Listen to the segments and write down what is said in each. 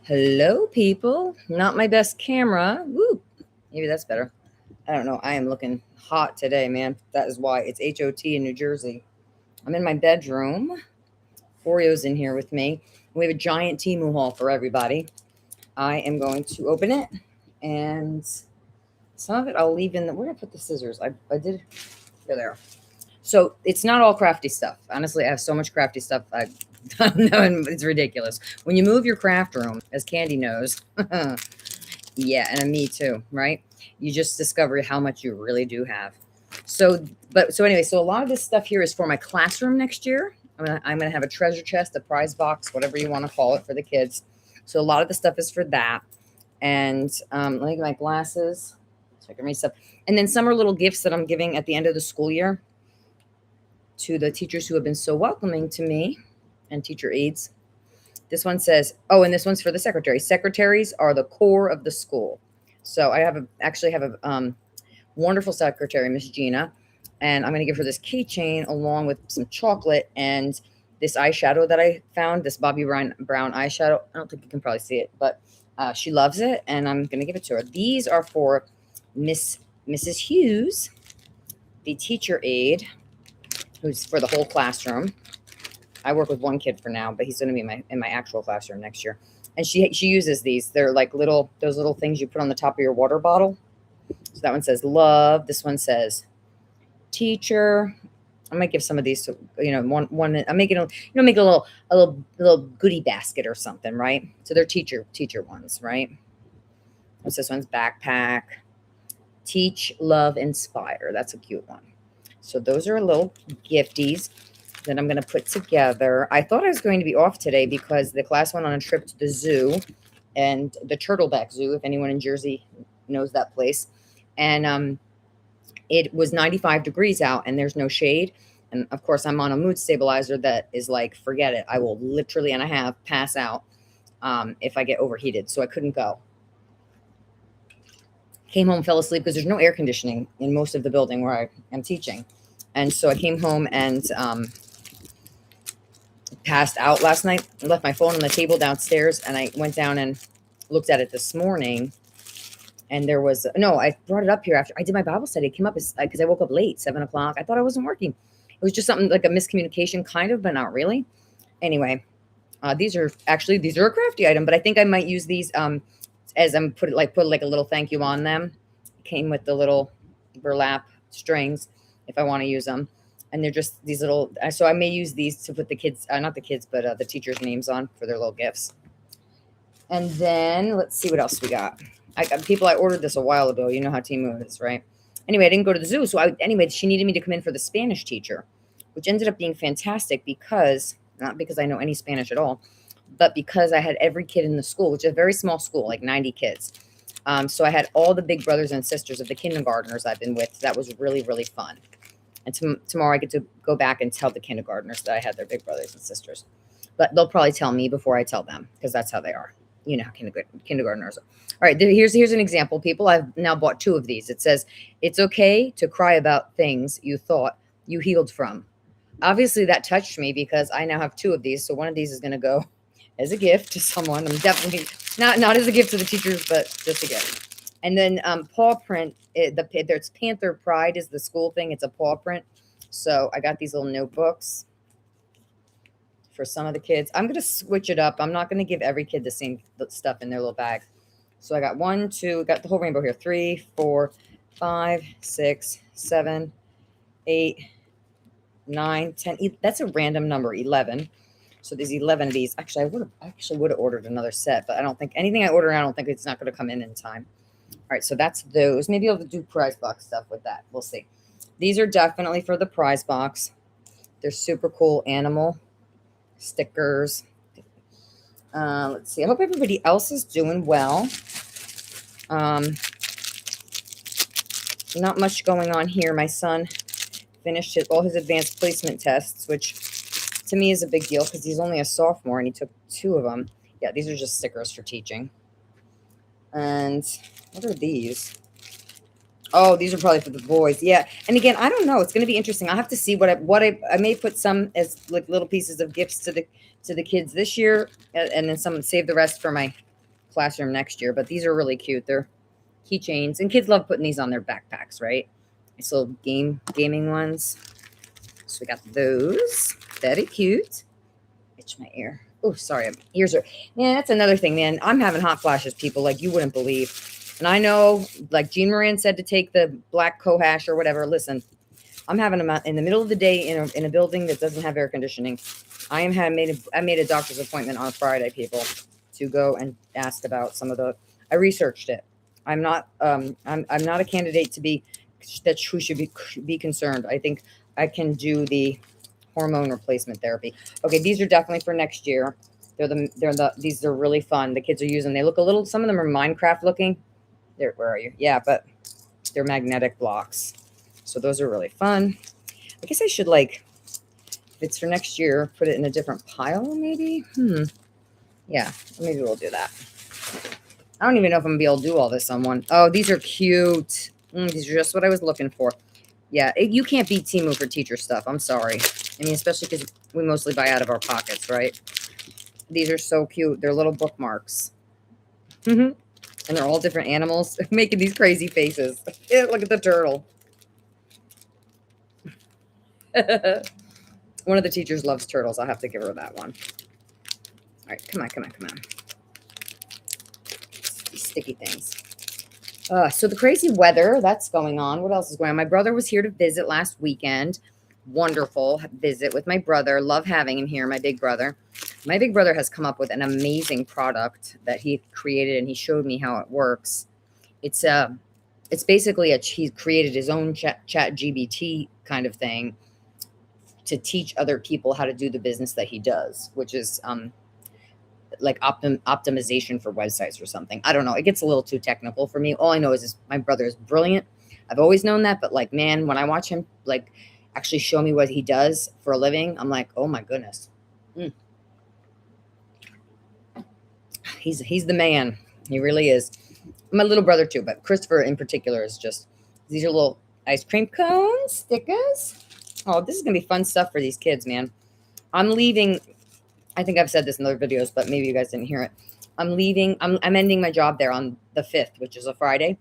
Hello, people. Not my best camera. Woo. Maybe that's better. I don't know. I am looking hot today, man. That is why it's HOT in New Jersey. I'm in my bedroom. Oreo's in here with me. We have a giant Temu haul for everybody. I am going to open it, and some of it I'll leave in the. Where did I put the scissors? I did. Here they are. So it's not all crafty stuff. Honestly, I have so much crafty stuff. I no, it's ridiculous. When you move your craft room, as Candy knows, yeah, and me too, right? You just discover how much you really do have. So anyway, so a lot of this stuff here is for my classroom next year. I'm gonna have a treasure chest, a prize box, whatever you want to call it for the kids. So a lot of the stuff is for that. And let me get my glasses so I can read stuff. And then some are little gifts that I'm giving at the end of the school year to the teachers who have been so welcoming to me and teacher aides. This one says, oh, and this one's for the secretary. Secretaries are the core of the school. So I actually have a wonderful secretary, Miss Gina, and I'm going to give her this keychain along with some chocolate and this eyeshadow that I found, this Bobbi Brown eyeshadow. I don't think you can probably see it, but she loves it, and I'm going to give it to her. These are for Mrs. Hughes, the teacher aide, who's for the whole classroom. I work with one kid for now, but he's going to be in my actual classroom next year. And she uses these. They're like those little things you put on the top of your water bottle. So that one says love. This one says teacher. I might give some of these to one. I'm making make a little goodie basket or something, right? So they're teacher ones, right? What's this one's backpack? Teach, love, inspire. That's a cute one. So those are little gifties that I'm going to put together. I thought I was going to be off today because the class went on a trip to the zoo and the Turtleback Zoo, if anyone in Jersey knows that place. And it was 95 degrees out and there's no shade. And of course, I'm on a mood stabilizer that is like, forget it. I will literally, and I have, pass out if I get overheated. So I couldn't go. Came home, fell asleep because there's no air conditioning in most of the building where I am teaching. And so I came home and passed out last night. I left my phone on the table downstairs, and I went down and looked at it this morning. And there was I brought it up here after I did my Bible study. It came up because I woke up late, 7:00. I thought I wasn't working. It was just something like a miscommunication, kind of, but not really. Anyway, these are a crafty item, but I think I might use these as I'm put like a little thank you on them. It came with the little burlap strings if I want to use them. And they're just these little, so I may use these to put the kids, not the kids, but the teachers' names on for their little gifts. And then let's see what else we got. I ordered this a while ago. You know how Temu is, right? Anyway, I didn't go to the zoo. So she needed me to come in for the Spanish teacher, which ended up being fantastic not because I know any Spanish at all, but because I had every kid in the school, which is a very small school, like 90 kids. So I had all the big brothers and sisters of the kindergartners I've been with. That was really, really fun. And tomorrow I get to go back and tell the kindergartners that I had their big brothers and sisters. But they'll probably tell me before I tell them because that's how they are. You know how kindergartners are. All right, here's an example, people. I've now bought 2 of these. It says, it's okay to cry about things you thought you healed from. Obviously, that touched me because I now have 2 of these. So one of these is going to go as a gift to someone. I'm definitely not as a gift to the teachers, but just a gift. And then paw print, there's Panther Pride is the school thing. It's a paw print. So I got these little notebooks for some of the kids. I'm going to switch it up. I'm not going to give every kid the same stuff in their little bag. So I got 1, 2, got the whole rainbow here. 3, 4, 5, 6, 7, 8, 9, 10. That's a random number, 11. So there's 11 of these. Actually, I would have ordered another set, but I don't think anything I order, I don't think it's not going to come in time. All right, so that's those. Maybe I'll do prize box stuff with that. We'll see. These are definitely for the prize box. They're super cool animal stickers. Let's see. I hope everybody else is doing well. Not much going on here. My son finished all his advanced placement tests, which to me is a big deal because he's only a sophomore and he took 2 of them. Yeah, these are just stickers for teaching. And what are these? Oh, these are probably for the boys. Yeah. And again, I don't know. It's going to be interesting. I'll have to see what I may put some as like little pieces of gifts to the kids this year, and then some save the rest for my classroom next year, but these are really cute. They're keychains, and kids love putting these on their backpacks, right? These little gaming ones. So we got those. Very cute. Itch my ear. Oh, sorry. Ears are. Yeah, that's another thing, man. I'm having hot flashes, people, like you wouldn't believe. And I know, like Jean Moran said, to take the black cohash or whatever. Listen, I'm having them in the middle of the day in a building that doesn't have air conditioning. I made a doctor's appointment on Friday, people, to go and ask about some of the. I researched it. I'm not a candidate to be who should be concerned. I think I can do the hormone replacement therapy. Okay, these are definitely for next year. These are really fun. The kids are using. They look a little. Some of them are Minecraft looking. Where are you? Yeah, but they're magnetic blocks. So those are really fun. I guess I should if it's for next year, put it in a different pile maybe. Yeah, maybe we'll do that. I don't even know if I'm gonna be able to do all this on one. Oh, these are cute. These are just what I was looking for. Yeah, you can't beat Temu for teacher stuff. I'm sorry. I mean, especially because we mostly buy out of our pockets, right? These are so cute. They're little bookmarks. And they're all different animals making these crazy faces. Look at the turtle. One of the teachers loves turtles. I'll have to give her that one. All right, come on. These sticky things. So the crazy weather that's going on. What else is going on? My brother was here to visit last weekend. Wonderful visit with my brother. Love having him here, my big brother. My big brother has come up with an amazing product that he created, and he showed me how it works. It's basically he created his own chat GBT kind of thing to teach other people how to do the business that he does, which is like optimization for websites or something. I don't know. It gets a little too technical for me. All I know is my brother is brilliant. I've always known that, but man, when I watch him actually show me what he does for a living, I'm like, oh my goodness. He's the man. He really is. My little brother too, but Christopher in particular is just, these are little ice cream cones, stickers. Oh, this is going to be fun stuff for these kids, man. I'm leaving. I think I've said this in other videos, but maybe you guys didn't hear it. I'm leaving. I'm ending my job there on the 5th, which is a Friday.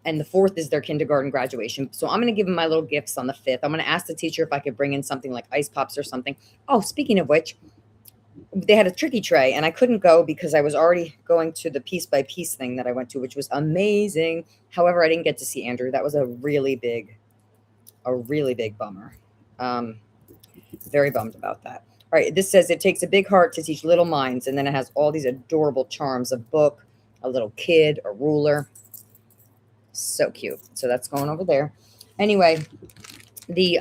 And the 4th is their kindergarten graduation. So I'm going to give them my little gifts on the 5th. I'm going to ask the teacher if I could bring in something like ice pops or something. Oh, speaking of which, they had a tricky tray and I couldn't go because I was already going to the piece by piece thing that I went to, which was amazing. However, I didn't get to see Andrew. That was a really big bummer. Very bummed about that. All right, this says it takes a big heart to teach little minds, and then it has all these adorable charms: a book, a little kid, a ruler. So cute. So that's going over there. Anyway, the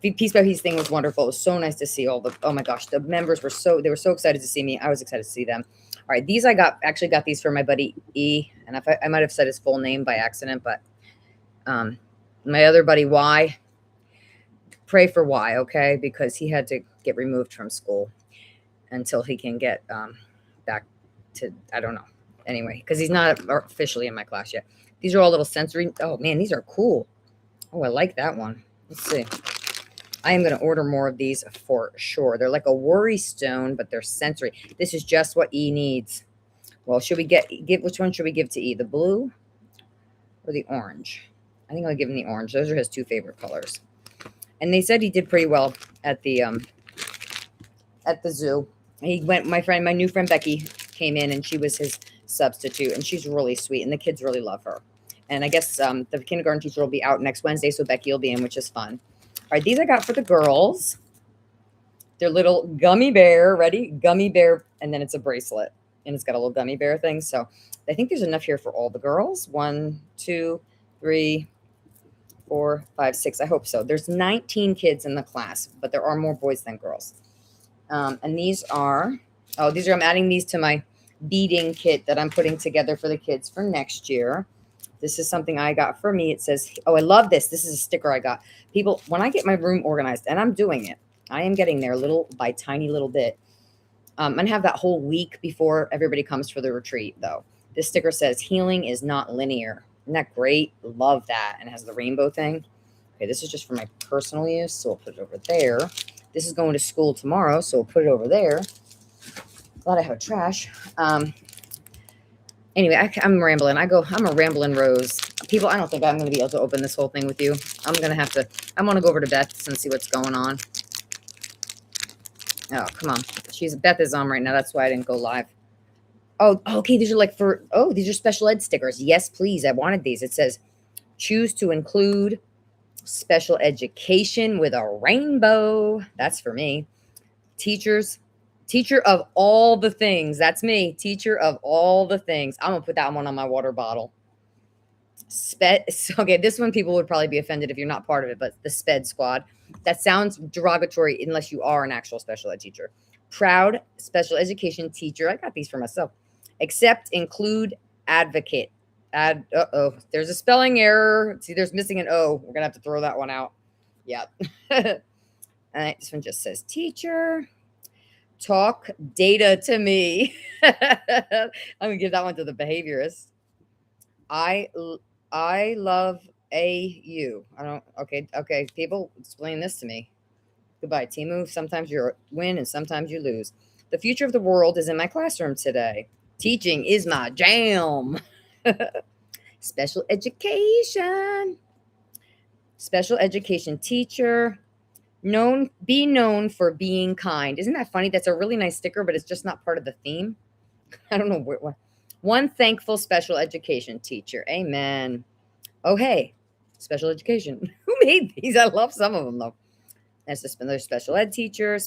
piece by piece thing was wonderful. It was so nice to see all the, oh my gosh, the members were they were so excited to see me. I was excited to see them. All right, these I actually got these for my buddy E, and if I might have said his full name by accident, but my other buddy Y. Pray for Y, okay? Because he had to get removed from school until he can get back to, I don't know. Anyway, because he's not officially in my class yet. These are all little sensory. Oh, man, these are cool. Oh, I like that one. Let's see. I am going to order more of these for sure. They're like a worry stone, but they're sensory. This is just what E needs. Well, should we give which one should we give to E? The blue or the orange? I think I'll give him the orange. Those are his two favorite colors. And they said he did pretty well at the zoo. He went. My new friend Becky came in, and she was his substitute, and she's really sweet, and the kids really love her. And I guess the kindergarten teacher will be out next Wednesday, so Becky will be in, which is fun. All right, these I got for the girls. They're little gummy bear. Ready? Gummy bear, and then it's a bracelet, and it's got a little gummy bear thing. So I think there's enough here for all the girls. 1, 2, 3. 4, 5, 6. I hope so. There's 19 kids in the class, but there are more boys than girls. And these are, I'm adding these to my beading kit that I'm putting together for the kids for next year. This is something I got for me. It says, oh, I love this. This is a sticker I got. People, when I get my room organized, and I'm doing it, I am getting there little by tiny little bit. I'm going to have that whole week before everybody comes for the retreat, though. This sticker says, healing is not linear. Isn't that great? Love that. And it has the rainbow thing. Okay, this is just for my personal use, so we'll put it over there. This is going to school tomorrow, so we'll put it over there. Glad I have a trash. Anyway, I'm rambling. I'm a rambling Rose. People, I don't think I'm going to be able to open this whole thing with you. I'm going to have to, I want to go over to Beth's and see what's going on. Oh, come on. Beth is on right now. That's why I didn't go live. Oh, okay. These are special ed stickers. Yes, please. I wanted these. It says, choose to include special education with a rainbow. That's for me. Teacher of all the things. That's me. Teacher of all the things. I'm going to put that one on my water bottle. Okay, this one people would probably be offended if you're not part of it, but the SPED squad. That sounds derogatory unless you are an actual special ed teacher. Proud special education teacher. I got these for myself. Accept, include, advocate. There's a spelling error. See, there's missing an O. We're going to have to throw that one out. Yeah. This one just says teacher. Talk data to me. I'm going to give that one to the behaviorist. I love AU. Okay. People, explain this to me. Goodbye, Timu. Sometimes you win and sometimes you lose. The future of the world is in my classroom today. Teaching is my jam. Special education. Special education teacher. Be known for being kind. Isn't that funny? That's a really nice sticker, but it's just not part of the theme. I don't know what. One thankful special education teacher. Amen. Oh, hey, special education. Who made these? I love some of them, though. That's another special ed teacher.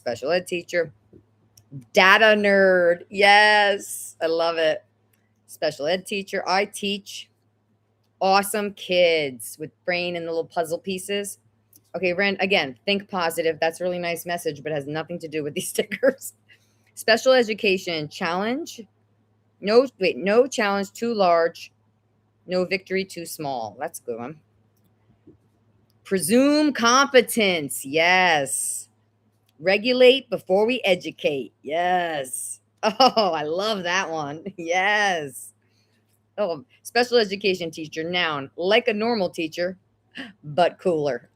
Data nerd. Yes, I love it. Special ed teacher. I teach awesome kids with brain and the little puzzle pieces. Okay, Ren, again, think positive. That's a really nice message, but has nothing to do with these stickers. Special education challenge. No challenge too large. No victory too small. That's a good one. Presume competence. Yes. Regulate before we educate. Yes. Oh, I love that one. Yes. Oh, special education teacher. Noun. Like a normal teacher, but cooler.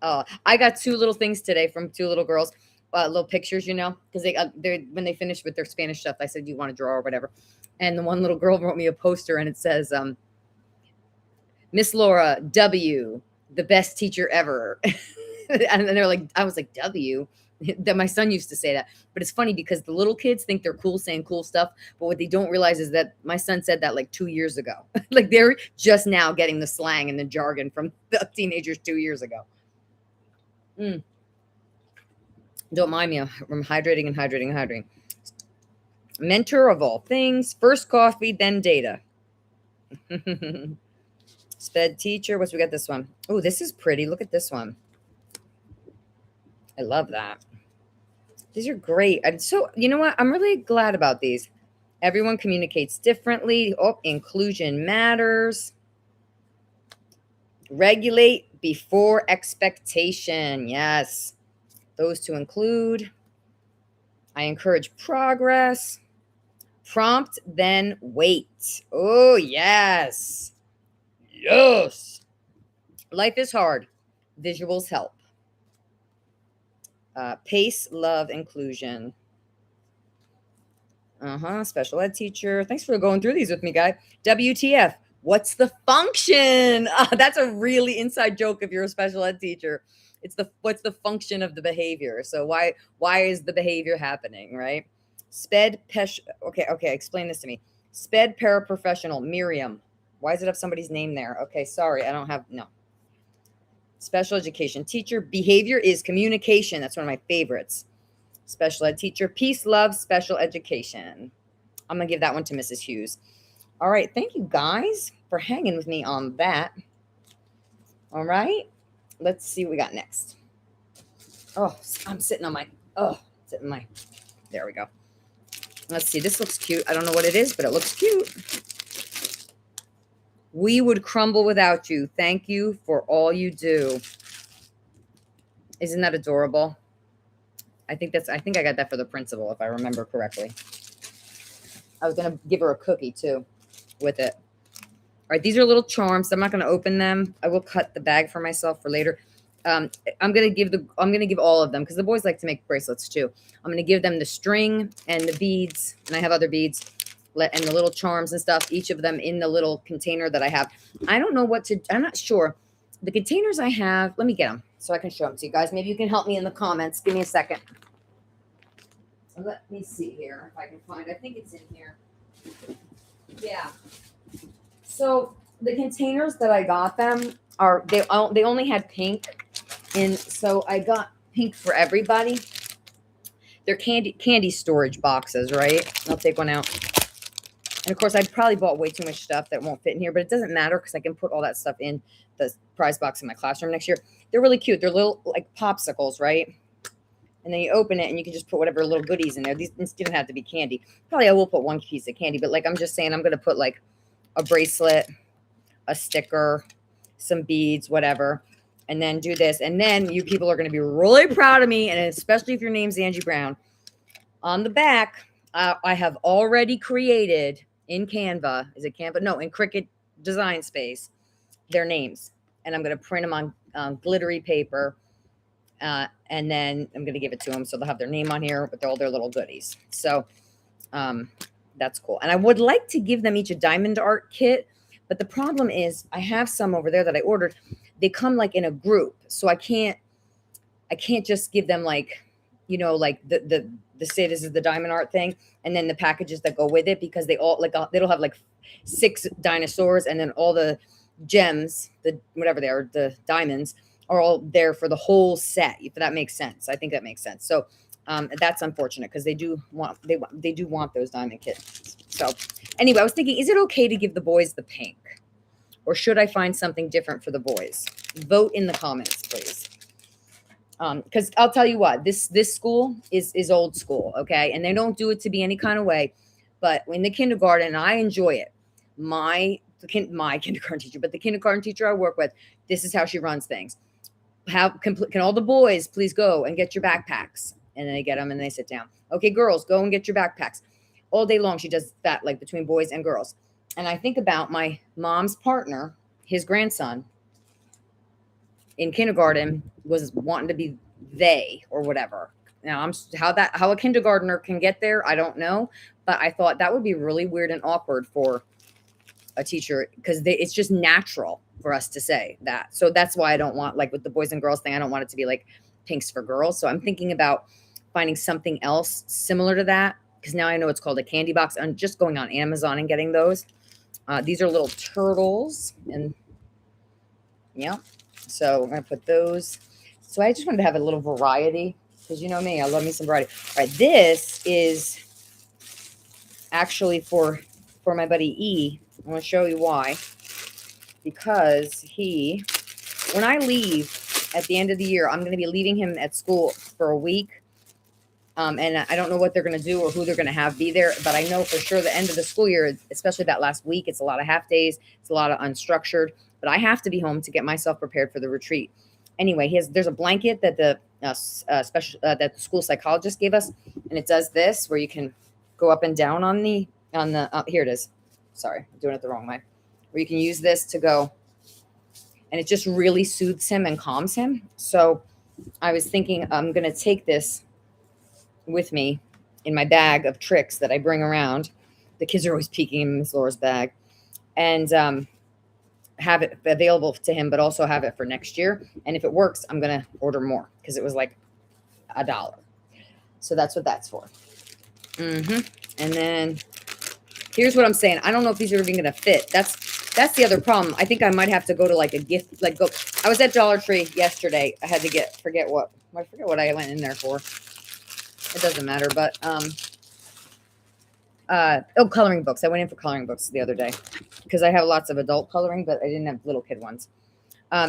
I got 2 little things today from 2 little girls. Little pictures, because when they finished with their Spanish stuff, I said, "Do you want to draw or whatever?" And the one little girl wrote me a poster, and it says, "Miss Laura W, the best teacher ever." And they're like, I was like, W. That my son used to say that, but it's funny because the little kids think they're cool saying cool stuff, but what they don't realize is that my son said that like 2 years ago. Like they're just now getting the slang and the jargon from the teenagers 2 years ago. Don't mind me. I'm hydrating and hydrating and hydrating. Mentor of all things. First coffee, then data. Sped teacher. We got this one? Oh, this is pretty. Look at this one. I love that. These are great. And so, you know what? I'm really glad about these. Everyone communicates differently. Oh, inclusion matters. Regulate before expectation. Yes. Those to include. I encourage progress. Prompt, then wait. Oh, yes. Yes. Life is hard. Visuals help. Pace, love, inclusion. Special ed teacher. Thanks for going through these with me, guy. WTF. What's the function? That's a really inside joke if you're a special ed teacher. What's the function of the behavior? So why is the behavior happening, right? Okay, explain this to me. Sped paraprofessional, Miriam. Why does it have somebody's name there? Okay, sorry, I don't have, no. Special education teacher, behavior is communication. That's one of my favorites. Special ed teacher, peace, love, special education. I'm going to give that one to Mrs. Hughes. All right, thank you guys for hanging with me on that. All right, let's see what we got next. Oh, I'm sitting on my, there we go. Let's see, this looks cute. I don't know what it is, but it looks cute. We would crumble without you. Thank you for all you do. Isn't that adorable? I think I got that for the principal, if I remember correctly. I was going to give her a cookie too with it. All right, these are little charms. I'm not going to open them. I will cut the bag for myself for later. I'm gonna give all of them, because the boys like to make bracelets too. I'm gonna give them the string and the beads, and I have other beads, and the little charms and stuff. Each of them in the little container that I have. I don't know what to. I'm not sure. The containers I have. Let me get them so I can show them to you guys. Maybe you can help me in the comments. Give me a second. Let me see here if I can find. I think it's in here. Yeah. So the containers that I got them are they only had pink. And so I got pink for everybody. They're candy storage boxes, right? I'll take one out. And of course, I probably bought way too much stuff that won't fit in here, but it doesn't matter because I can put all that stuff in the prize box in my classroom next year. They're really cute. They're little like popsicles, right? And then you open it and you can just put whatever little goodies in there. These didn't have to be candy. Probably I will put one piece of candy, but like I'm just saying, I'm going to put like a bracelet, a sticker, some beads, whatever. And then do this. And then you people are going to be really proud of me. And especially if your name's Angie Brown. On the back, I have already created in Canva. Is it Canva? No, in Cricut Design Space, their names. And I'm going to print them on glittery paper. And then I'm going to give it to them. So they'll have their name on here with all their little goodies. So that's cool. And I would like to give them each a diamond art kit. But the problem is I have some over there that I ordered. They come like in a group. So I can't just give them like, you know, like the say this is the diamond art thing. And then the packages that go with it, because they all like, they'll have like 6 dinosaurs, and then all the gems, the whatever they are, the diamonds are all there for the whole set. If that makes sense. I think that makes sense. So that's unfortunate because they do want those diamond kits. So anyway, I was thinking, is it okay to give the boys the pink, or should I find something different for the boys? Vote in the comments, please. Because I'll tell you what, this school is old school, okay, and they don't do it to be any kind of way. But in the kindergarten, I enjoy it. My kindergarten teacher, but the kindergarten teacher I work with, this is how she runs things. Can all the boys please go and get your backpacks? And they get them and they sit down. Okay, girls, go and get your backpacks. All day long, she does that, like between boys and girls. And I think about my mom's partner, his grandson in kindergarten was wanting to be they or whatever. Now, how a kindergartner can get there, I don't know. But I thought that would be really weird and awkward for a teacher, because it's just natural for us to say that. So that's why I don't want, like with the boys and girls thing, I don't want it to be like pinks for girls. So I'm thinking about finding something else similar to that, because now I know it's called a candy box. I'm just going on Amazon and getting those. These are little turtles, and yeah. So we're going to put those. So I just wanted to have a little variety, because you know me, I love me some variety. All right, this is actually for my buddy E. I want to show you why. Because when I leave at the end of the year, I'm going to be leaving him at school for a week. And I don't know what they're going to do or who they're going to have be there. But I know for sure the end of the school year, especially that last week, it's a lot of half days. It's a lot of unstructured. But I have to be home to get myself prepared for the retreat. Anyway, there's a blanket that the that the school psychologist gave us, and it does this where you can go up and down on the here it is. Sorry, I'm doing it the wrong way. Where you can use this to go, and it just really soothes him and calms him. So I was thinking I'm going to take this with me in my bag of tricks that I bring around. The kids are always peeking in Miss Laura's bag, and have it available to him, but also have it for next year. And if it works, I'm going to order more, because it was like $1. So that's what that's for. And then here's what I'm saying. I don't know if these are even going to fit. That's the other problem. I think I might have to go to like a gift, I was at Dollar Tree yesterday. I had to forget what I went in there for. It doesn't matter, but, coloring books. I went in for coloring books the other day because I have lots of adult coloring, but I didn't have little kid ones.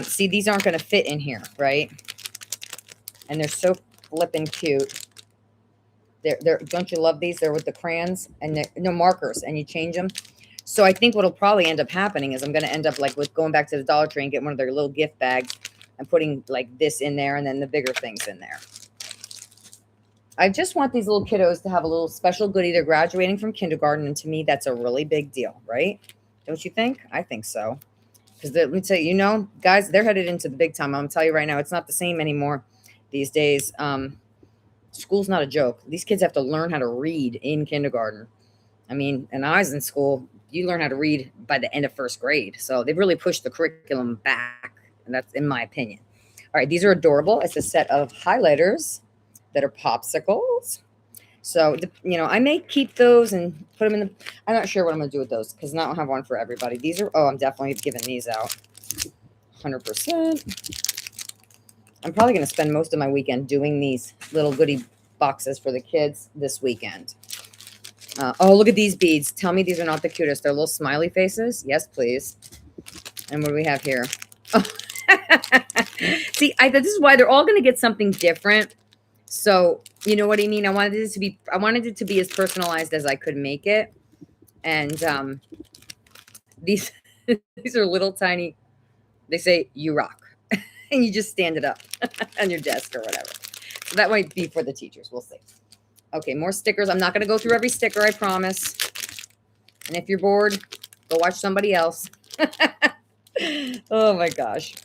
See, these aren't going to fit in here, right? And they're so flippin' cute. They're don't you love these? They're with the crayons and no markers, and you change them. So I think what'll probably end up happening is I'm going to end up like with going back to the Dollar Tree and get one of their little gift bags and putting like this in there and then the bigger things in there. I just want these little kiddos to have a little special goodie. They're graduating from kindergarten, and to me, that's a really big deal, right? Don't you think? I think so. Because let me tell you, guys, they're headed into the big time. I'm gonna tell you right now, it's not the same anymore these days. School's not a joke. These kids have to learn how to read in kindergarten. I mean, and I was in school, you learn how to read by the end of first grade. So they've really pushed the curriculum back. And that's in my opinion. All right, these are adorable. It's a set of highlighters that are popsicles. So, I may keep those and put them in the, I'm not sure what I'm going to do with those because I don't have one for everybody. These are, I'm definitely giving these out. 100%. I'm probably going to spend most of my weekend doing these little goodie boxes for the kids this weekend. Oh, look at these beads. Tell me these are not the cutest. They're little smiley faces. Yes, please. And what do we have here? Oh. See, this is why they're all going to get something different. So, you know what I mean? I wanted it to be as personalized as I could make it. And these are little tiny, they say you rock. And you just stand it up on your desk or whatever. So that might be for the teachers. We'll see. Okay, more stickers. I'm not going to go through every sticker, I promise. And if you're bored, go watch somebody else. Oh my gosh.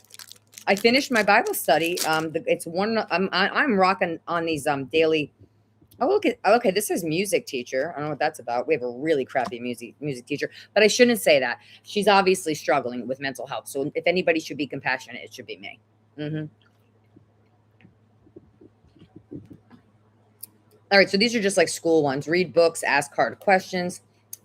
I finished my Bible study. It's one. I'm rocking on these daily. Oh, look at, okay, this is music teacher. I don't know what that's about. We have a really crappy music teacher, but I shouldn't say that. She's obviously struggling with mental health. So if anybody should be compassionate, it should be me. All right, so these are just like school ones. Read books, ask hard questions.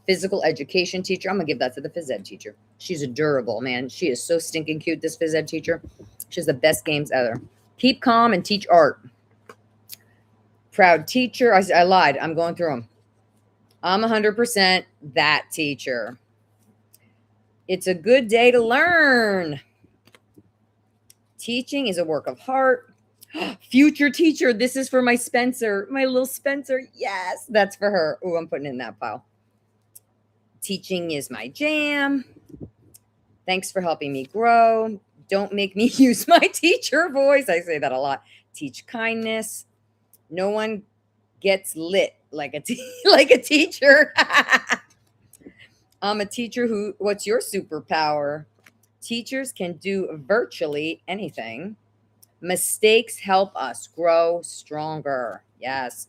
Physical education teacher. I'm going to give that to the phys ed teacher. She's adorable, man. She is so stinking cute, this phys ed teacher. She has the best games ever. Keep calm and teach art. Proud teacher. I lied. I'm going through them. I'm 100% that teacher. It's a good day to learn. Teaching is a work of heart. Future teacher. This is for my Spencer. My little Spencer. Yes, that's for her. Oh, I'm putting it in that pile. Teaching is my jam. Thanks for helping me grow. Don't make me use my teacher voice. I say that a lot. Teach kindness. No one gets lit like a teacher. I'm a teacher who, what's your superpower? Teachers can do virtually anything. Mistakes help us grow stronger. Yes.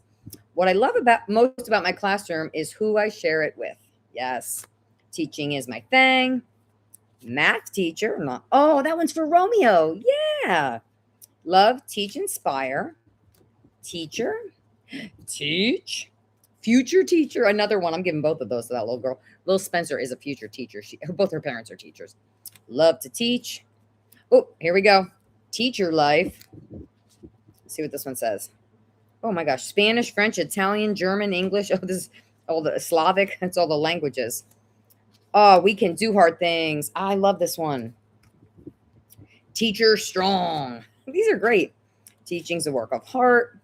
What I love most about my classroom is who I share it with. Yes. Teaching is my thing. Math teacher. Oh, that one's for Romeo. Yeah. Love, teach, inspire. Teacher. Teach. Future teacher. Another one. I'm giving both of those to that little girl. Little Spencer is a future teacher. Both her parents are teachers. Love to teach. Oh, here we go. Teacher life. Let's see what this one says. Oh my gosh. Spanish, French, Italian, German, English. Oh, this is all the Slavic. That's all the languages. Oh, we can do hard things. I love this one. Teacher strong. These are great. Teaching's a work of heart.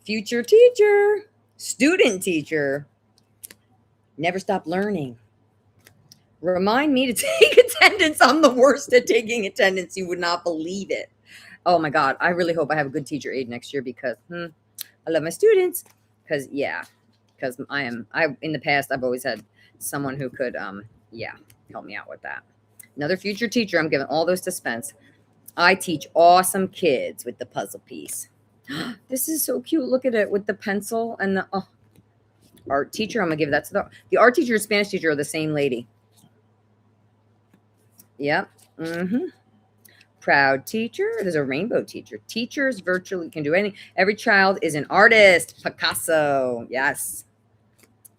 Future teacher. Student teacher. Never stop learning. Remind me to take attendance. I'm the worst at taking attendance. You would not believe it. Oh my God. I really hope I have a good teacher aide next year because I love my students. Because in the past, I've always had someone who could, help me out with that. Another future teacher. I'm giving all those to Spence. I teach awesome kids with the puzzle piece. This is so cute. Look at it with the pencil and the art teacher. I'm going to give that to the art teacher and Spanish teacher are the same lady. Yep. Proud teacher. There's a rainbow teacher. Teachers virtually can do anything. Every child is an artist. Picasso. Yes.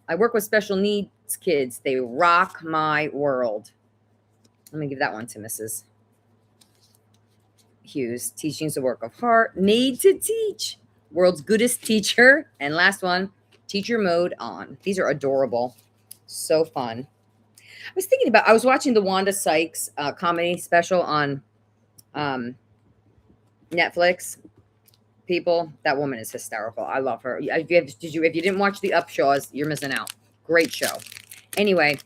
I work with special needs kids. They rock my world. Let me give that one to Mrs. Hughes. Teaching's a work of heart. Made to teach. World's goodest teacher. And last one, teacher mode on. These are adorable. So fun. I was watching the Wanda Sykes comedy special on Netflix. People, that woman is hysterical. I love her. If you didn't watch the Upshaws, you're missing out. Great show. Anyway,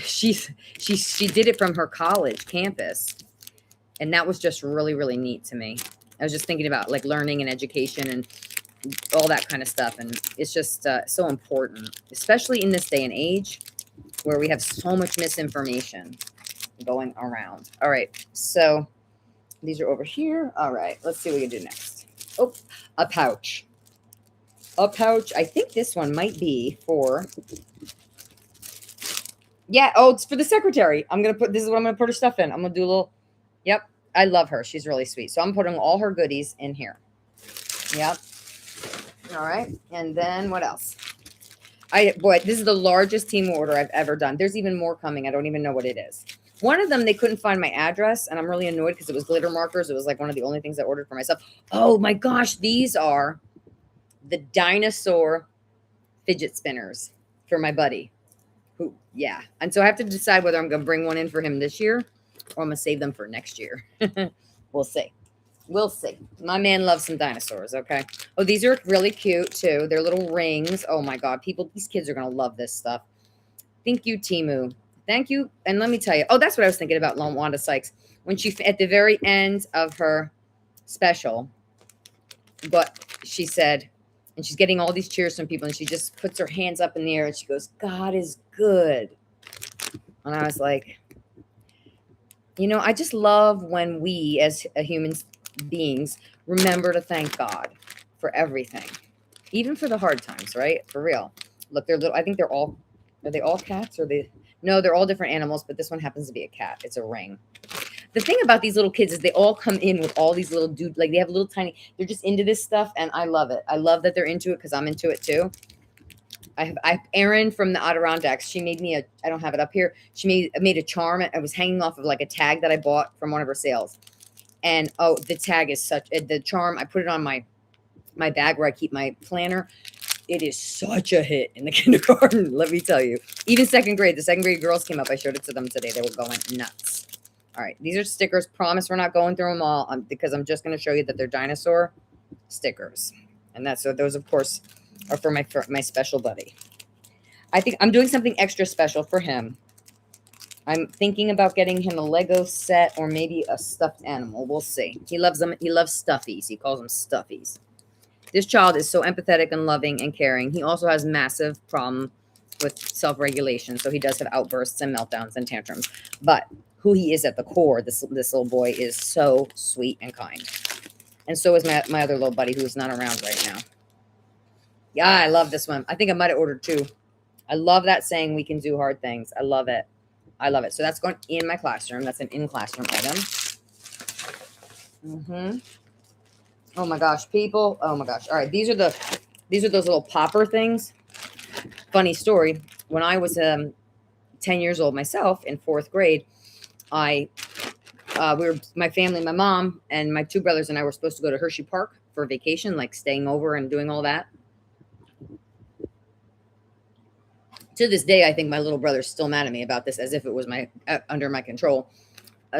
she did it from her college campus, and that was just really, really neat to me. I was just thinking about like learning and education and all that kind of stuff, and it's just so important, especially in this day and age where we have so much misinformation. going around. All right, so these are over here. All right, let's see what we can do next. Oh, a pouch. A pouch. I think this one might be for... Yeah, oh, it's for the secretary. This is what I'm going to put her stuff in. I'm going to do a little... Yep, I love her. She's really sweet. So I'm putting all her goodies in here. Yep. All right, and then what else? Boy, this is the largest team order I've ever done. There's even more coming. I don't even know what it is. One of them, they couldn't find my address, and I'm really annoyed because it was glitter markers. It was like one of the only things I ordered for myself. Oh my gosh, these are the dinosaur fidget spinners for my buddy. Yeah. And so I have to decide whether I'm going to bring one in for him this year or I'm going to save them for next year. We'll see. We'll see. My man loves some dinosaurs, okay? Oh, these are really cute, too. They're little rings. Oh, my God. These kids are going to love this stuff. Thank you, Temu. Thank you. And let me tell you. Oh, that's what I was thinking about Wanda Sykes. When she, at the very end of her special, but she said, and she's getting all these cheers from people, and she just puts her hands up in the air, and she goes, God is good. And I was like, I just love when we, as human beings, remember to thank God for everything, even for the hard times, right? For real. Look, they're little. I think are they all cats? No, they're all different animals, but this one happens to be a cat. It's a ring. The thing about these little kids is they all come in with all these little dudes. Like they have little tiny, they're just into this stuff. And I love it. I love that they're into it because I'm into it too. I have Erin from the Adirondacks. She made me I don't have it up here. She made a charm. I was hanging off of like a tag that I bought from one of her sales. And oh, the tag is the charm. I put it on my bag where I keep my planner. It is such a hit in the kindergarten. Let me tell you, even second grade, the second grade girls came up. I showed it to them today. They were going nuts. All right. These are stickers. Promise we're not going through them all because I'm just going to show you that they're dinosaur stickers. And those of course are for my special buddy. I think I'm doing something extra special for him. I'm thinking about getting him a Lego set or maybe a stuffed animal. We'll see. He loves them. He loves stuffies. He calls them stuffies. This child is so empathetic and loving and caring. He also has massive problem with self-regulation. So he does have outbursts and meltdowns and tantrums. But who he is at the core, this little boy is so sweet and kind. And so is my other little buddy who's not around right now. Yeah, I love this one. I think I might have ordered two. I love that saying, we can do hard things. I love it. I love it. So that's going in my classroom. That's an in-classroom item. Oh my gosh, people. Oh my gosh. All right. These are those little popper things. Funny story. When I was 10 years old myself in 4th grade, my family, my mom and my 2 brothers and I were supposed to go to Hershey Park for vacation, like staying over and doing all that. To this day, I think my little brother's still mad at me about this, as if it was under my control.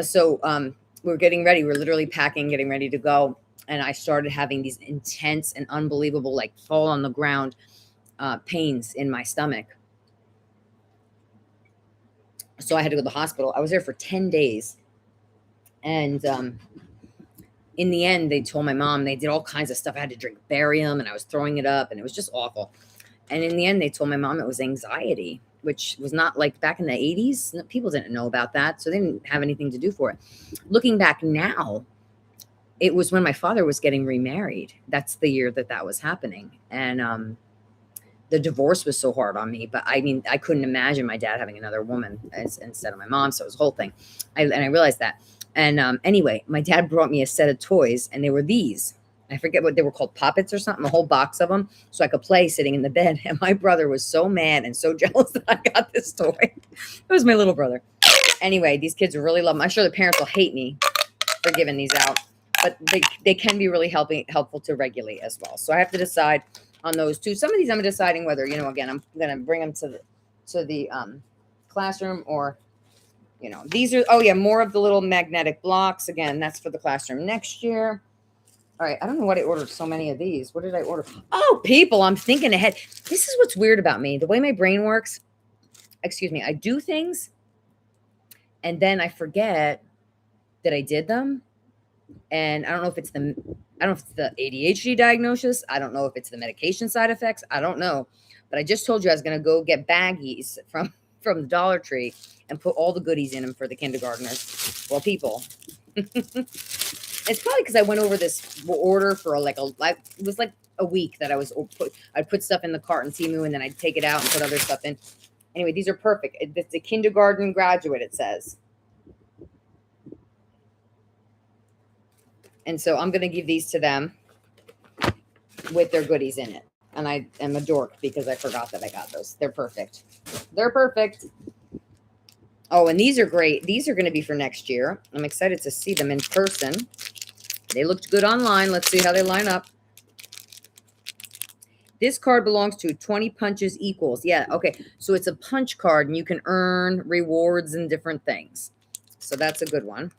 So we're getting ready. We're literally packing, getting ready to go. And I started having these intense and unbelievable, like fall on the ground pains in my stomach. So I had to go to the hospital. I was there for 10 days. And in the end, they told my mom, they did all kinds of stuff. I had to drink barium and I was throwing it up and it was just awful. And in the end, they told my mom it was anxiety, which was not like back in the 80s. People didn't know about that. So they didn't have anything to do for it. Looking back now, it was when my father was getting remarried. That's the year that was happening. And the divorce was so hard on me. But I mean, I couldn't imagine my dad having another woman instead of my mom. So it was a whole thing. And I realized that. And anyway, my dad brought me a set of toys and they were these. I forget what they were called, poppets or something, a whole box of them. So I could play sitting in the bed. And my brother was so mad and so jealous that I got this toy. It was my little brother. Anyway, these kids really love them. I'm sure the parents will hate me for giving these out, but they can be really helpful to regulate as well. So I have to decide on those two. Some of these I'm deciding whether, again, I'm going to bring them to the classroom or, these are, oh yeah, more of the little magnetic blocks. Again, that's for the classroom next year. All right, I don't know what I ordered so many of these. What did I order? Oh, people, I'm thinking ahead. This is what's weird about me. The way my brain works, I do things, and then I forget that I did them. And I don't know if it's the ADHD diagnosis. I don't know if it's the medication side effects. I don't know. But I just told you I was going to go get baggies from from the Dollar Tree and put all the goodies in them for the kindergartners. Well, people, it's probably because I went over this order for it was like a week that I'd put stuff in the cart and Temu, and then I'd take it out and put other stuff in. Anyway, these are perfect. It's a kindergarten graduate, it says. And so I'm going to give these to them with their goodies in it. And I am a dork because I forgot that I got those. They're perfect. They're perfect. Oh, and these are great. These are going to be for next year. I'm excited to see them in person. They looked good online. Let's see how they line up. This card belongs to 20 punches equals. Yeah, okay. So it's a punch card, and you can earn rewards and different things. So that's a good one.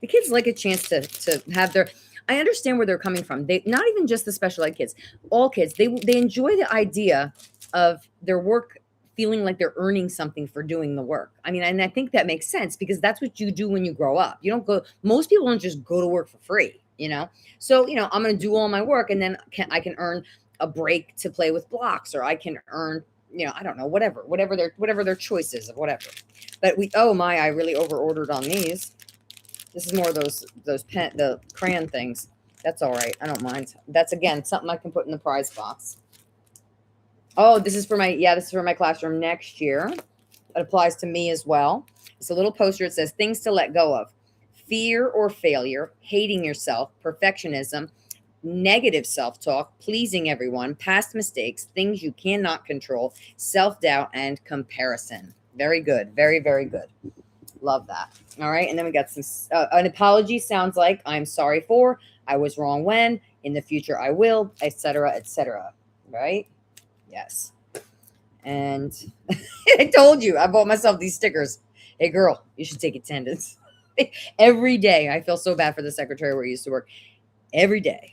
The kids like a chance to have their... I understand where they're coming from. They not even just the special ed kids. All kids, they enjoy the idea of their work feeling like they're earning something for doing the work. I mean, and I think that makes sense because that's what you do when you grow up. You don't go... Most people don't just go to work for free, you know? So, you know, I'm going to do all my work, and then I can earn a break to play with blocks, or I can earn, you know, I don't know, whatever their choices of whatever. But I really over ordered on these. This is more of the crayon things. That's all right. I don't mind. That's again something I can put in the prize box. Oh, this is for my classroom next year. It applies to me as well. It's a little poster. It says things to let go of: fear or failure, hating yourself, perfectionism, negative self-talk, pleasing everyone, past mistakes, things you cannot control, self-doubt, and comparison. Very good. Very, very good. Love that. All right. And then we got some, an apology sounds like I'm sorry for, I was wrong when, in the future I will, etc., etc. Right? Yes. And I told you, I bought myself these stickers. Hey, girl, you should take attendance. Every day. I feel so bad for the secretary where I used to work. Every day.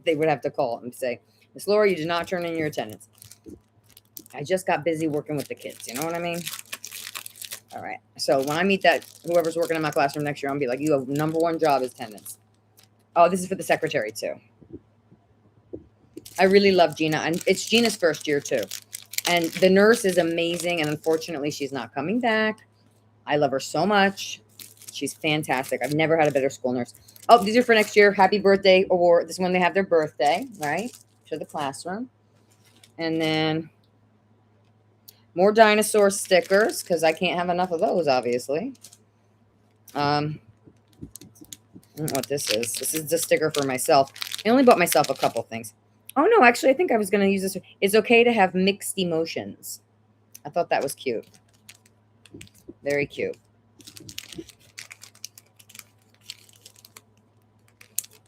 They would have to call and say, Miss Laura, you did not turn in your attendance. I just got busy working with the kids. You know what I mean? All right. So when I meet whoever's working in my classroom next year, I'm going to be like, you have number one job is attendance. Oh, this is for the secretary too. I really love Gina. And it's Gina's first year too. And the nurse is amazing. And unfortunately, she's not coming back. I love her so much. She's fantastic. I've never had a better school nurse. Oh, these are for next year. Happy birthday award. This is when they have their birthday, right? To the classroom. And then more dinosaur stickers, because I can't have enough of those, obviously. I don't know what this is. This is the sticker for myself. I only bought myself a couple things. Oh, no, actually, I think I was going to use this. It's okay to have mixed emotions. I thought that was cute. Very cute.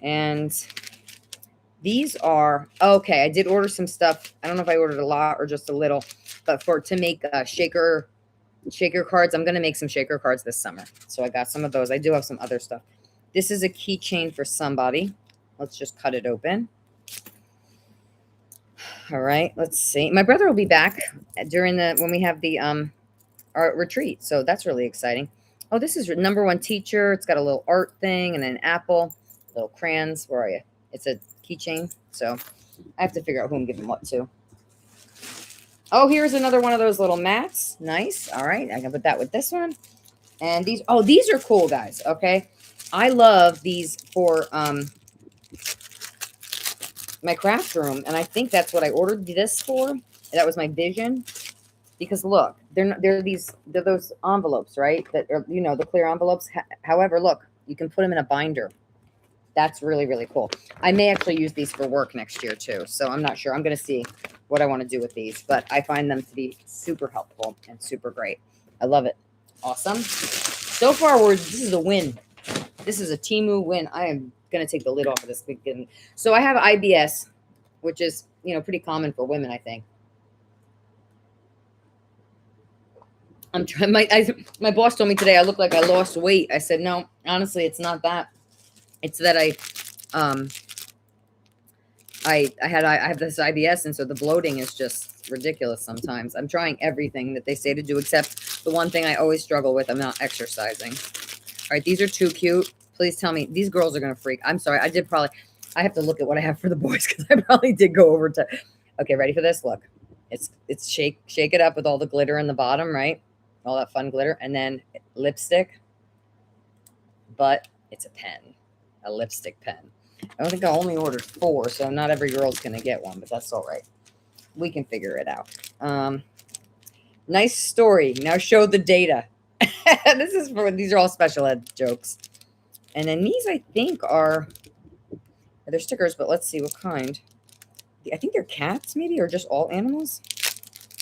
And these are, okay, I did order some stuff. I don't know if I ordered a lot or just a little, but to make shaker cards. I'm going to make some shaker cards this summer. So I got some of those. I do have some other stuff. This is a keychain for somebody. Let's just cut it open. All right, let's see. My brother will be back when we have the art retreat. So that's really exciting. Oh, this is number one teacher. It's got a little art thing and an apple. Little crayons. Where are you? It's a keychain. So I have to figure out who I'm giving what to. Oh, here's another one of those little mats. Nice. All right. I can put that with this one. And these are cool, guys. Okay. I love these for my craft room. And I think that's what I ordered this for. That was my vision. Because look, they're those envelopes, right? That are, you know, the clear envelopes. However, look, you can put them in a binder. That's really, really cool. I may actually use these for work next year too. So I'm not sure. I'm going to see what I want to do with these, but I find them to be super helpful and super great. I love it. Awesome. So far, this is a win. This is a Temu win. I am going to take the lid off of this. So I have IBS, which is, you know, pretty common for women, I think. I'm trying. My boss told me today I look like I lost weight. I said, no, honestly, it's not that. It's that I have this IBS, and so the bloating is just ridiculous sometimes. I'm trying everything that they say to do, except the one thing I always struggle with. I'm not exercising. All right, these are too cute. Please tell me these girls are gonna freak. I'm sorry. I have to look at what I have for the boys because I probably did go over to. Okay, ready for this? Look. It's shake it up with all the glitter in the bottom, right? All that fun glitter, and then lipstick. But it's a pen, a lipstick pen. I don't think I only ordered 4, so not every girl's gonna get one, but that's all right. We can figure it out. Nice story. Now show the data. These are all special ed jokes. And then these, I think, they're stickers, but let's see what kind. I think they're cats, maybe, or just all animals.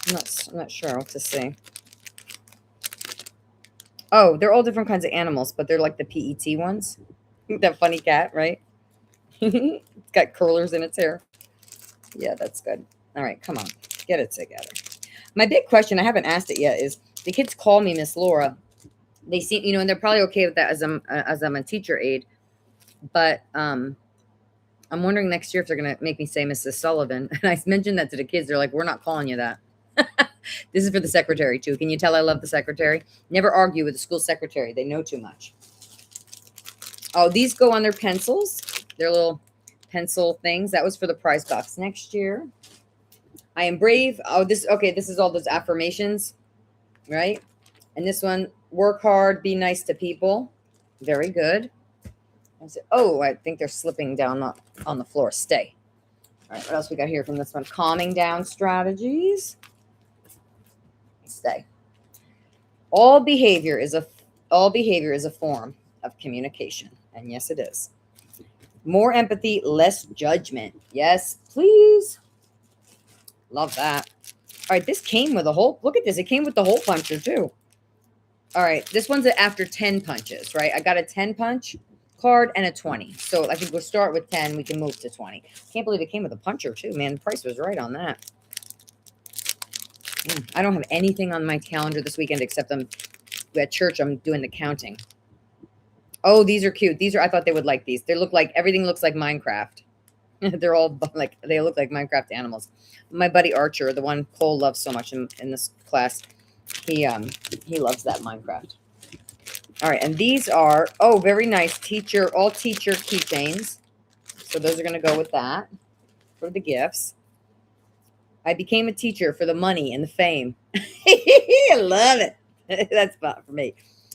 I'm not sure what to say. Oh, they're all different kinds of animals, but they're like the PET ones. That funny cat, right? It's got curlers in its hair. Yeah, that's good. All right, come on, get it together. My big question, I haven't asked it yet, is the kids call me Miss Laura. They seem, and they're probably okay with that as I'm a teacher aide. But I'm wondering next year if they're gonna make me say Mrs. Sullivan. And I mentioned that to the kids. They're like, "We're not calling you that." This is for the secretary too. Can you tell I love the secretary? Never argue with the school secretary. They know too much. Oh, these go on their pencils. Their little pencil things. That was for the prize box next year. I am brave. Oh, this is all those affirmations, right? And this one, work hard, be nice to people. Very good. Oh, I think they're slipping down on the floor. Stay. All right, what else we got here from this one? Calming down strategies. Stay. All behavior is a form of communication. And yes, it is. More empathy, less judgment. Yes, please. Love that. All right, this came with a hole. Look at this. It came with the hole puncher too. All right, this one's after 10 punches, right? I got a 10 punch card and a 20. So I think we'll start with 10. We can move to 20. Can't believe it came with a puncher too, man. The price was right on that. I don't have anything on my calendar this weekend except I'm at church. I'm doing the counting. Oh, these are cute. I thought they would like these. Everything looks like Minecraft. They're all they look like Minecraft animals. My buddy Archer, the one Cole loves so much in this class, he loves that Minecraft. All right, and these are very nice all teacher keychains. So those are going to go with that for the gifts. I became a teacher for the money and the fame. I love it. That's fun for me.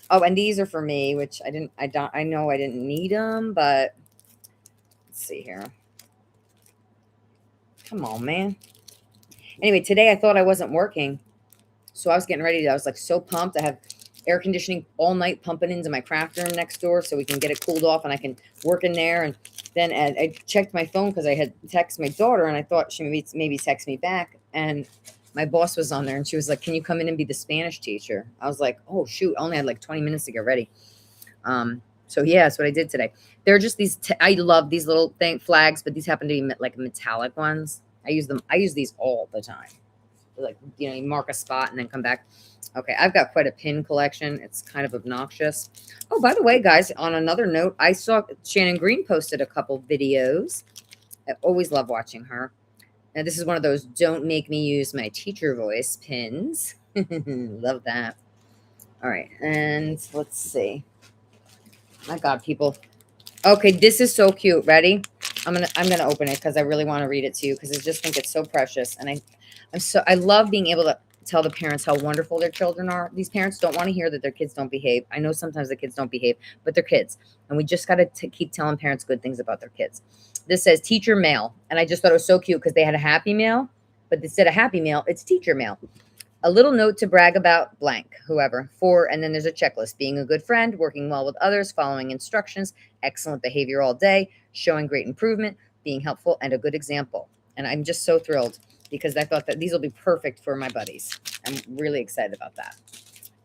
Oh, and these are for me, which I know I didn't need them, but let's see here. Come on, man. Anyway, today I thought I wasn't working. So I was getting ready. I was like so pumped. I have air conditioning all night pumping into my craft room next door so we can get it cooled off and I can work in there. And then I checked my phone because I had texted my daughter and I thought she maybe text me back. And my boss was on there and she was like, "Can you come in and be the Spanish teacher?" I was like, "Oh, shoot. I only had like 20 minutes to get ready." So yeah, that's what I did today. They're just these, I love these little flags, but these happen to be like metallic ones. I use these all the time. Like, you mark a spot and then come back. Okay, I've got quite a pin collection. It's kind of obnoxious. Oh, by the way, guys, on another note, I saw Shannon Green posted a couple videos. I always love watching her. Now, this is one of those don't make me use my teacher voice pins. Love that. All right, and let's see. My God, people. Okay, this is so cute. Ready? I'm gonna open it because I really want to read it to you because I just think it's so precious. And I love being able to tell the parents how wonderful their children are. These parents don't want to hear that their kids don't behave. I know sometimes the kids don't behave, but they're kids. And we just got to keep telling parents good things about their kids. This says teacher mail. And I just thought it was so cute because they had a happy mail, but instead of happy mail, it's teacher mail. A little note to brag about blank, whoever, and then there's a checklist. Being a good friend, working well with others, following instructions, excellent behavior all day, showing great improvement, being helpful, and a good example. And I'm just so thrilled because I thought that these will be perfect for my buddies. I'm really excited about that.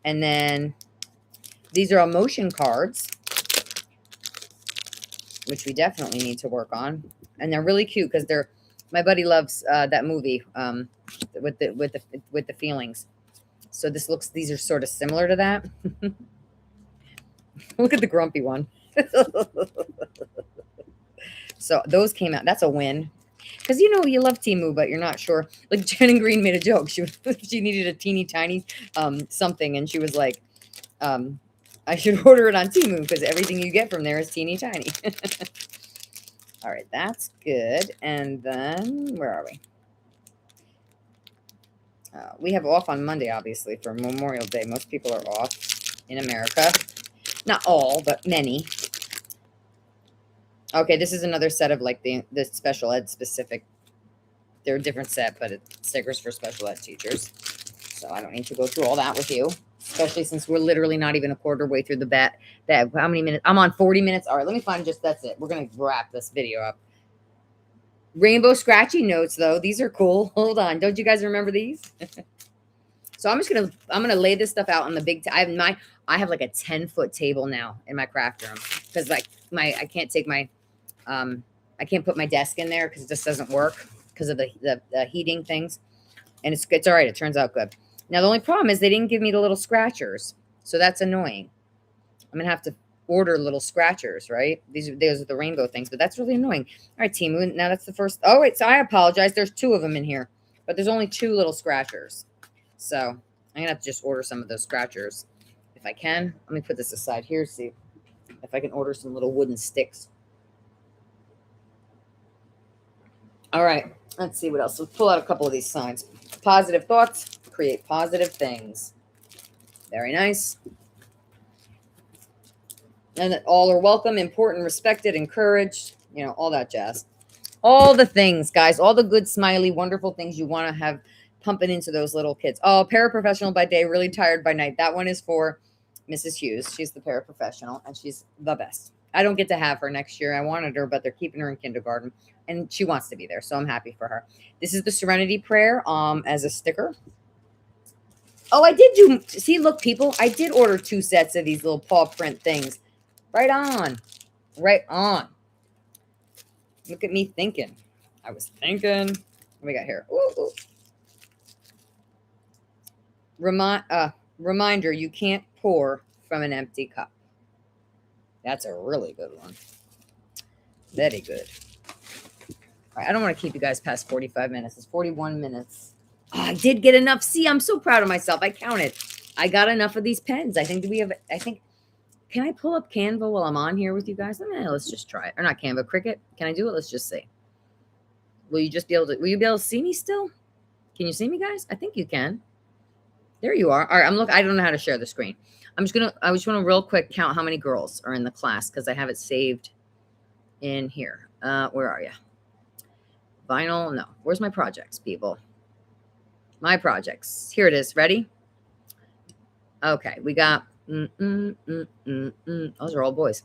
And then these are emotion cards, which we definitely need to work on. And they're really cute because my buddy loves that movie with the feelings. So these are sort of similar to that. Look at the grumpy one. So those came out. That's a win. Because you love Temu, but you're not sure. Like Shannon Green made a joke. She needed a teeny tiny something, and she was like, I should order it on Temu because everything you get from there is teeny tiny. All right, that's good. And then where are we? We have off on Monday, obviously, for Memorial Day. Most people are off in America. Not all, but many. Okay, this is another set of like the special ed specific. They're a different set, but it's stickers for special ed teachers. So I don't need to go through all that with you, especially since we're literally not even a quarter way through the bag. How many minutes? I'm on 40 minutes. All right, let me find that's it. We're going to wrap this video up. Rainbow scratchy notes, though. These are cool. Hold on. Don't you guys remember these? So I'm going to lay this stuff out on the big, I have like a 10-foot table now in my craft room because like I can't take my, I can't put my desk in there because it just doesn't work because of the heating things. And it's all right. It turns out good. Now, the only problem is they didn't give me the little scratchers. So that's annoying. I'm going to have to order little those are the rainbow things, but that's really annoying. All right, Timu. Now that's the first. Oh, wait. So I apologize. There's 2 of them in here, but there's only 2 little scratchers. So I'm going to have to just order some of those scratchers if I can. Let me put this aside here. See if I can order some little wooden sticks. All right. Let's see what else. Let's pull out a couple of these signs. Positive thoughts create positive things. Very nice. And that all are welcome, important, respected, encouraged, all that jazz. All the things, guys, all the good, smiley, wonderful things you want to have pumping into those little kids. Oh, paraprofessional by day, really tired by night. That one is for Mrs. Hughes. She's the paraprofessional, and she's the best. I don't get to have her next year. I wanted her, but they're keeping her in kindergarten, and she wants to be there, so I'm happy for her. This is the Serenity Prayer as a sticker. Oh, I did see, look, people, I did order 2 sets of these little paw print things. Right on. Right on. Look at me thinking. I was thinking. What we got here? Ooh. Reminder, you can't pour from an empty cup. That's a really good one. Very good. All right, I don't want to keep you guys past 45 minutes. It's 41 minutes. Oh, I did get enough. See, I'm so proud of myself. I counted. I got enough of these pens. Can I pull up Canva while I'm on here with you guys? Let's just try it. Or not Canva, Cricut. Can I do it? Let's just see. Will you be able to see me still? Can you see me, guys? I think you can. There you are. All right, I don't know how to share the screen. I just want to real quick count how many girls are in the class because I have it saved in here. Where are you? Vinyl? No. Where's my projects, people? My projects. Here it is. Ready? Okay, we got those are all boys.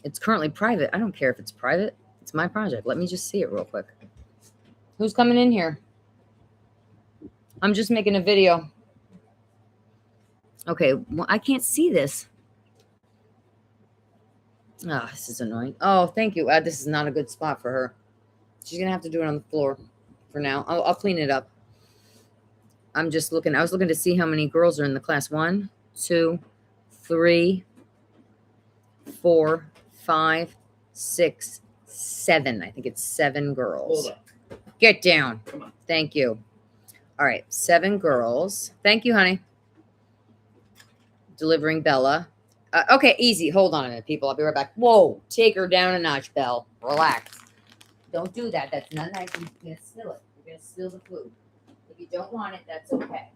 It's currently private. I don't care if it's private. It's my project. Let me just see it real quick. Who's coming in here? I'm just making a video. Okay, well, I can't see this. Oh, this is annoying. Oh, thank you. This is not a good spot for her. She's going to have to do it on the floor for now. I'll clean it up. I'm just looking. I was looking to see how many girls are in the class. 1, 2, 3, 4, 5, 6, 7. I think it's 7 girls. Hold on. Get down. Come on. Thank you. All right. 7 girls. Thank you, honey. Delivering Bella. Okay, easy. Hold on a minute, people. I'll be right back. Whoa. Take her down a notch, Belle. Relax. Don't do that. That's not nice. You're going to spill it. You're going to spill the food. If you don't want it, that's okay.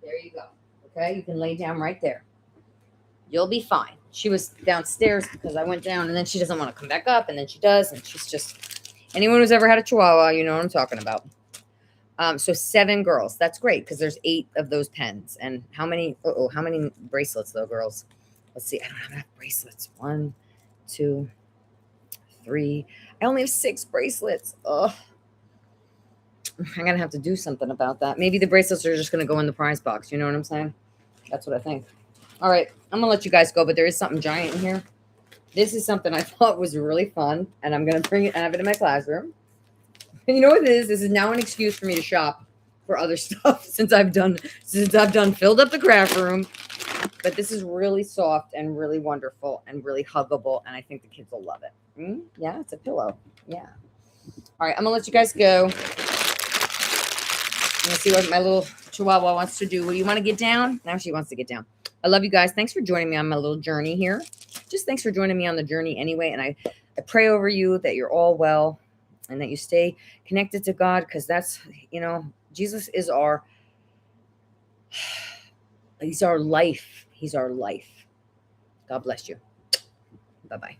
There you go. Okay, you can lay down right there. You'll be fine. She was downstairs because I went down, and then she doesn't want to come back up, and then she does, and she's just... Anyone who's ever had a Chihuahua, you know what I'm talking about. So 7 girls. That's great because there's 8 of those pens. And how many? How many bracelets though, girls? Let's see. I don't have enough bracelets. 1, 2, 3. I only have 6 bracelets. Ugh. I'm gonna have to do something about that. Maybe the bracelets are just gonna go in the prize box. You know what I'm saying? That's what I think. All right, I'm gonna let you guys go, but there is something giant in here. This is something I thought was really fun, and I'm gonna bring it and have it in my classroom. And you know what it is? This is now an excuse for me to shop for other stuff since I've done filled up the craft room. But this is really soft and really wonderful and really huggable, and I think the kids will love it. Yeah, it's a pillow. Yeah. All right, I'm gonna let you guys go. I'm gonna see what my little Chihuahua wants to do. Well, you want to get down? Now she wants to get down. I love you guys. Thanks for joining me on my little journey here. Just thanks for joining me on the journey anyway. And I pray over you that you're all well. and that you stay connected to God, because that's, Jesus is he's our life. He's our life. God bless you. Bye-bye.